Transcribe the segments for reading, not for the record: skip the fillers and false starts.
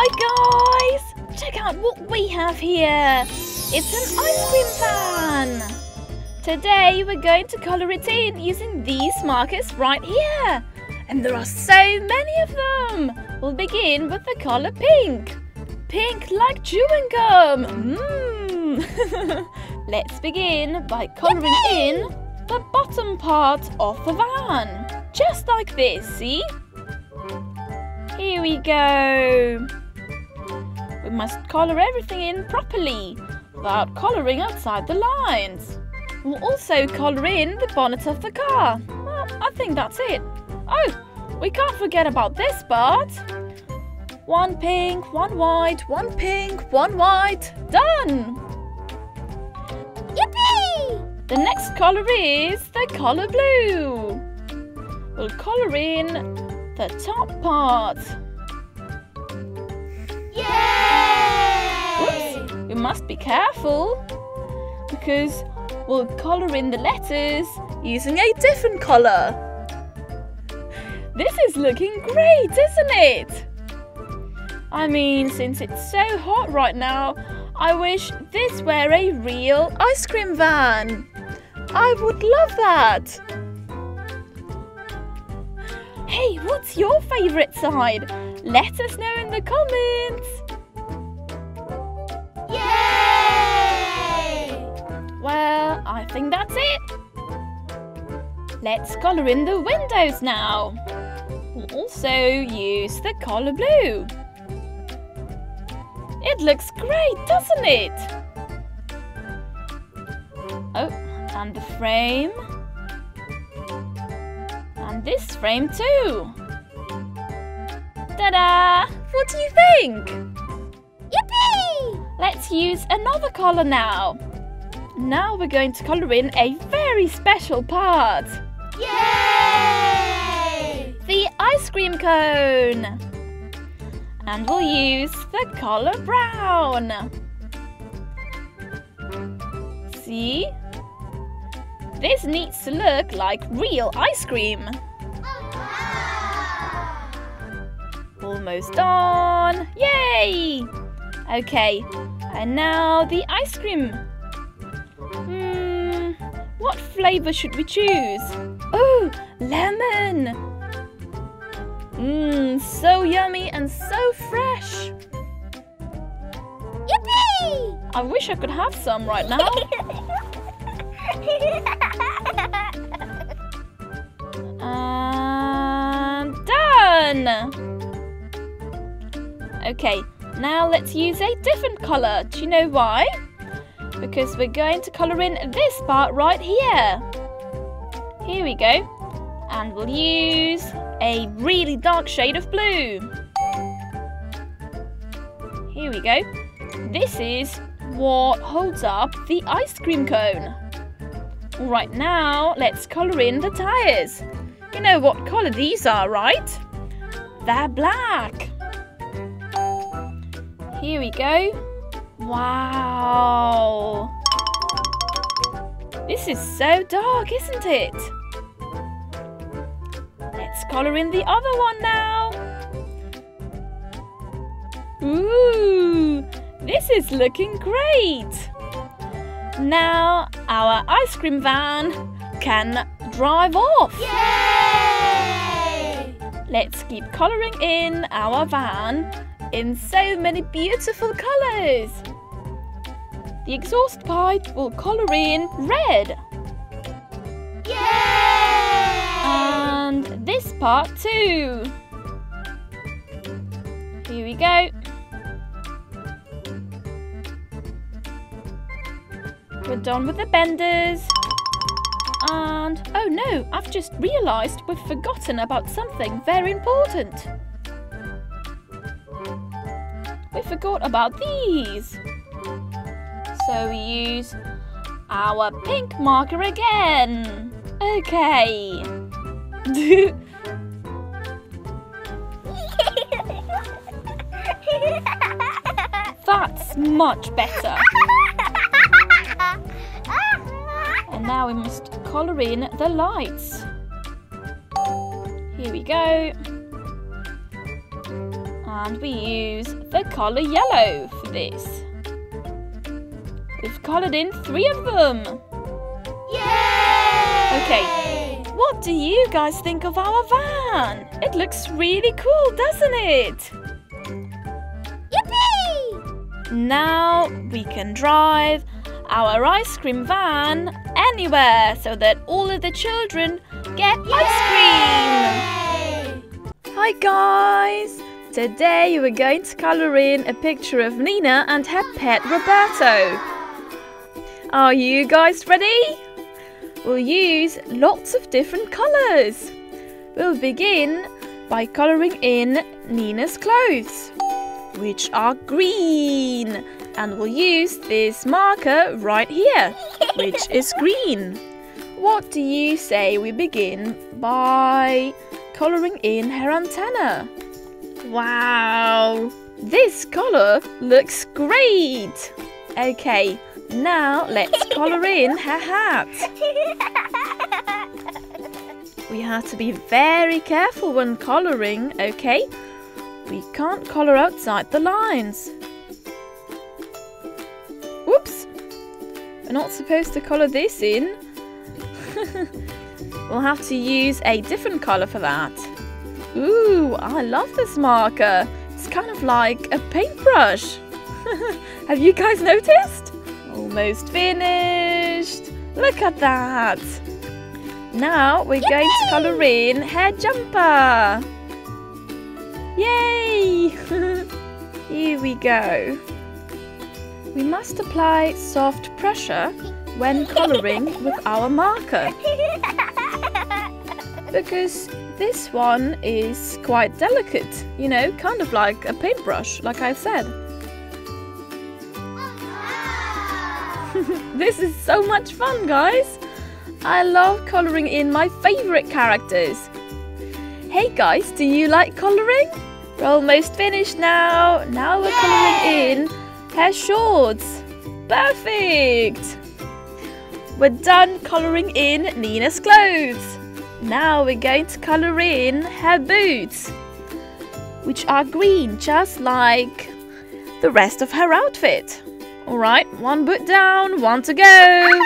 Hi guys! Check out what we have here! It's an ice cream van! Today we're going to colour it in using these markers right here! And there are so many of them! We'll begin with the colour pink! Pink like chewing gum! Let's begin by colouring in the bottom part of the van. Just like this, see? Here we go! We must colour everything in properly, without colouring outside the lines. We'll also colour in the bonnet of the car. Well, I think that's it. Oh, we can't forget about this part. One pink, one white, one pink, one white. Done! Yippee! The next colour is the colour blue. We'll colour in the top part. Yay! Oops, we must be careful because we'll colour in the letters using a different colour. This is looking great, isn't it? I mean, since it's so hot right now, I wish this were a real ice cream van. I would love that. Hey, what's your favourite side? Let us know in the comments. Yay! Well, I think that's it. Let's colour in the windows now. We'll also use the colour blue. It looks great, doesn't it? Oh, and the frame. And this frame too. Ta-da! What do you think? Yippee! Let's use another colour now. Now we're going to colour in a very special part. Yay! The ice cream cone. And we'll use the colour brown. See? This needs to look like real ice cream. Almost done! Yay! Okay, and now the ice cream. What flavour should we choose? Oh, lemon! So yummy and so fresh. Yippee! I wish I could have some right now. And done! Okay, now let's use a different colour. Do you know why? Because we're going to colour in this part right here. Here we go. And we'll use a really dark shade of blue. Here we go. This is what holds up the ice cream cone. Right now, let's colour in the tyres. You know what colour these are, right? They're black. Here we go. Wow! This is so dark, isn't it? Let's colour in the other one now. Ooh! This is looking great! Now our ice cream van can drive off. Yay! Let's keep colouring in our van in so many beautiful colours. The exhaust pipe will colour in red. Yay! And this part too. Here we go. We're done with the benders. And, oh no, I've just realised we've forgotten about something very important. We forgot about these. So we use our pink marker again. Okay. That's much better. And now we must colour in the lights. Here we go. And we use the colour yellow for this. We've coloured in 3 of them. Yay! Okay, what do you guys think of our van? It looks really cool, doesn't it? Yippee! Now we can drive our ice cream van anywhere so that all of the children get ice cream. Hi guys! Today we're going to colour in a picture of Nina and her pet Roberto. Are you guys ready? We'll use lots of different colours. We'll begin by colouring in Nina's clothes, which are green. And we'll use this marker right here, which is green. What do you say we begin by colouring in her antenna? Wow! This colour looks great! Okay, now let's colour in her hat. We have to be very careful when colouring, okay? We can't colour outside the lines. Whoops! We're not supposed to colour this in. We'll have to use a different colour for that. Ooh, I love this marker. It's kind of like a paintbrush. Have you guys noticed? Almost finished. Look at that. Now we're going to colour in her jumper. Yay! Here we go. We must apply soft pressure when colouring with our marker, because this one is quite delicate, you know, kind of like a paintbrush, like I said. This is so much fun, guys! I love colouring in my favourite characters. Hey guys, do you like colouring? We're almost finished now. Now we're colouring in her shorts. Perfect! We're done colouring in Nina's clothes. Now we're going to colour in her boots, which are green, just like the rest of her outfit. Alright, 1 boot down, 1 to go.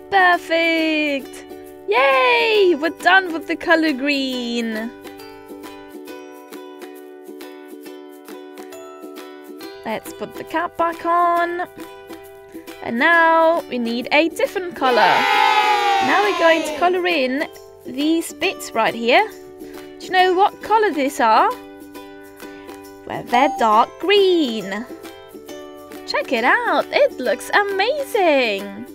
Perfect! Yay! We're done with the colour green. Let's put the cap back on. And now we need a different colour. Now we're going to colour in these bits right here. Do you know what colour these are? Well, they're dark green. Check it out, it looks amazing.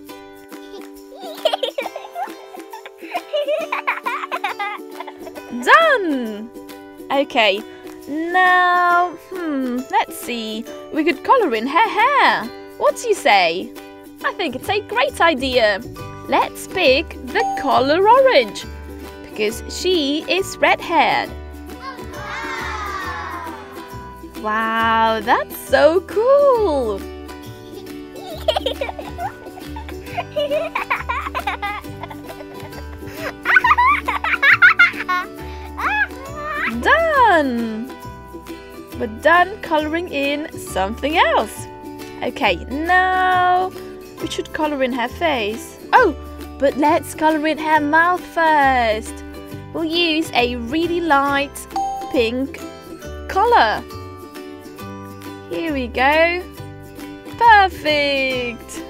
Done! Okay, now, let's see. We could colour in her hair. What do you say? I think it's a great idea. Let's pick the colour orange, because she is red-haired. Wow, that's so cool! Done! We're done colouring in something else. Okay, now we should colour in her face. Oh, but let's colour in her mouth first. We'll use a really light pink colour. Here we go. Perfect!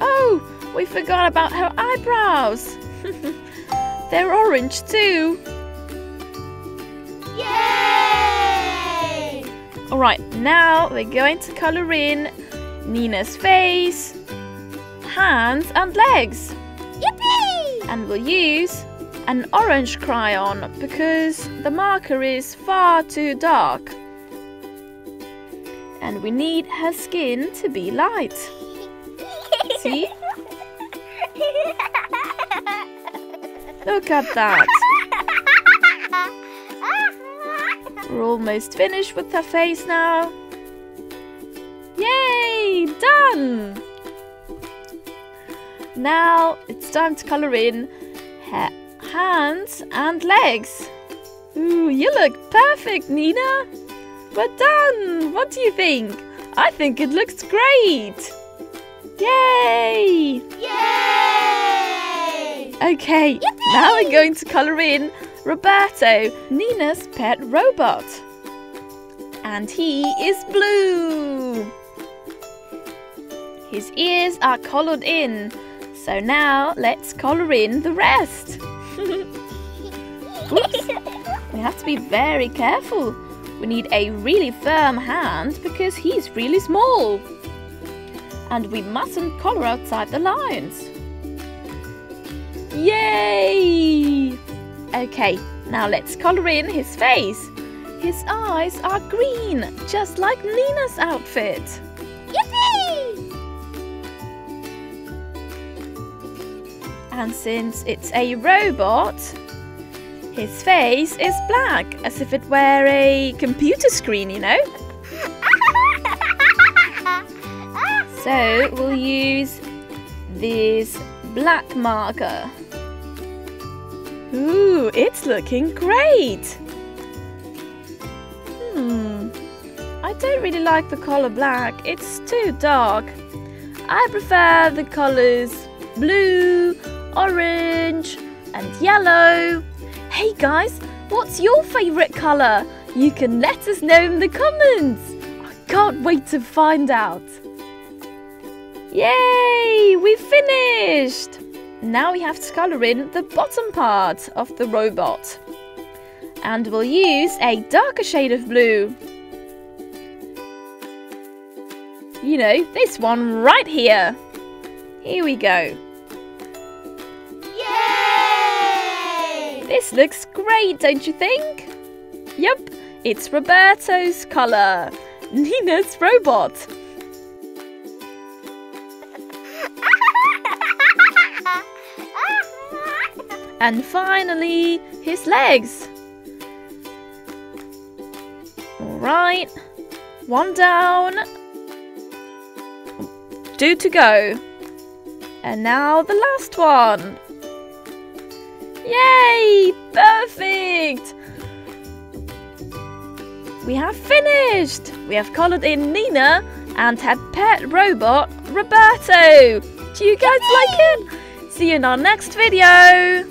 Oh, we forgot about her eyebrows. They're orange too. Yay! Alright, now we're going to colour in Nina's face, hands and legs. Yippee! And we'll use an orange crayon because the marker is far too dark. And we need her skin to be light. See? Look at that. We're almost finished with her face now. Yay! Done! Now it's it's time to colour in hands and legs. Ooh, you look perfect, Nina. We're done. What do you think? I think it looks great. Yay! Yay! Okay, now we're going to colour in Roberto, Nina's pet robot. And he is blue. His ears are coloured in. So now let's colour in the rest. Oops. We have to be very careful. We need a really firm hand because he's really small. And we mustn't colour outside the lines. Yay! Okay, now let's colour in his face. His eyes are green, just like Nina's outfit. Yippee! And since it's a robot, his face is black, as if it were a computer screen, you know? So we'll use this black marker. Ooh, it's looking great! I don't really like the colour black, it's too dark. I prefer the colours blue, orange and yellow. Hey guys, what's your favourite colour? You can let us know in the comments. I can't wait to find out. Yay, we finished! Now we have to colour in the bottom part of the robot. And we'll use a darker shade of blue. You know, this one right here. Here we go. Yay! This looks great, don't you think? Yup, it's Roberto's colour. Nina's robot. And finally, his legs. Alright, one down. 2 to go. And now the last one. Yay! Perfect! We have finished! We have coloured in Nina and her pet robot, Roberto. Do you guys like it? See you in our next video!